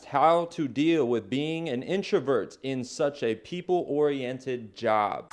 how to deal with being an introvert in such a people-oriented job.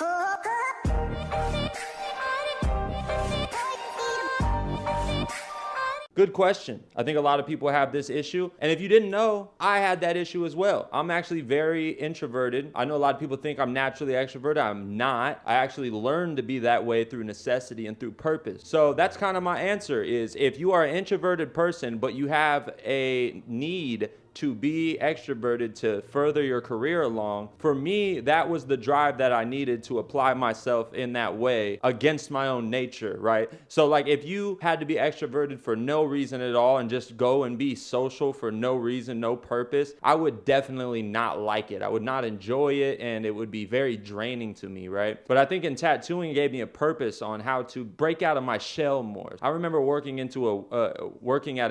Good question. I think a lot of people have this issue. And if you didn't know, I had that issue as well. I'm actually very introverted. I know a lot of people think I'm naturally extroverted. I'm not. I actually learned to be that way through necessity and through purpose. So that's kind of my answer is if you are an introverted person, but you have a need to be extroverted to further your career along. For me, that was the drive that I needed to apply myself in that way against my own nature, right? So like if you had to be extroverted for no reason at all and just go and be social for no reason, no purpose, I would definitely not like it. I would not enjoy it and it would be very draining to me, right? But I think in tattooing gave me a purpose on how to break out of my shell more. I remember working at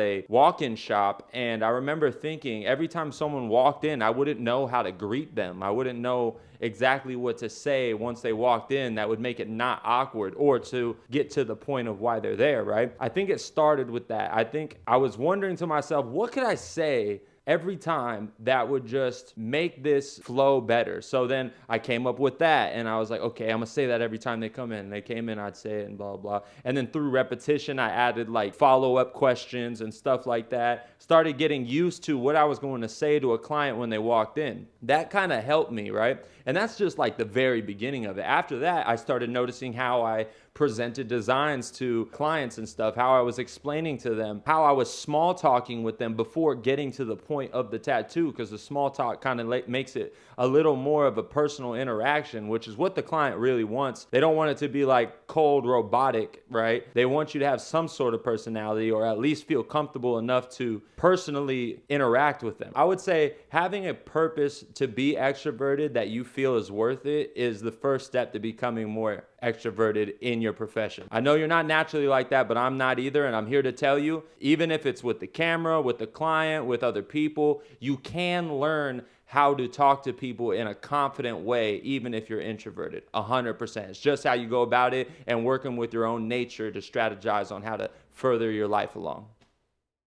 a walk-in shop, and I remember thinking every time someone walked in, I wouldn't know how to greet them. I wouldn't know exactly what to say once they walked in that would make it not awkward or to get to the point of why they're there, right? I think it started with that. I think I was wondering to myself, what could I say every time that would just make this flow better? So then I came up with that, and I was like, okay, I'm gonna say that every time they come in. They came in, I'd say it, and blah, blah. And then through repetition, I added like follow-up questions and stuff like that. Started getting used to what I was going to say to a client when they walked in. That kind of helped me, right? And that's just like the very beginning of it. After that, I started noticing how I presented designs to clients and stuff, how I was explaining to them, how I was small talking with them before getting to the point of the tattoo, because the small talk kind of makes it a little more of a personal interaction, which is what the client really wants. They don't want it to be like cold, robotic, right? They want you to have some sort of personality or at least feel comfortable enough to personally interact with them. I would say having a purpose to be extroverted that you feel is worth it is the first step to becoming more extroverted in your profession. I know you're not naturally like that, but I'm not either, and I'm here to tell you, even if it's with the camera, with the client, with other people, you can learn how to talk to people in a confident way, even if you're introverted. 100%. It's just how you go about it and working with your own nature to strategize on how to further your life along.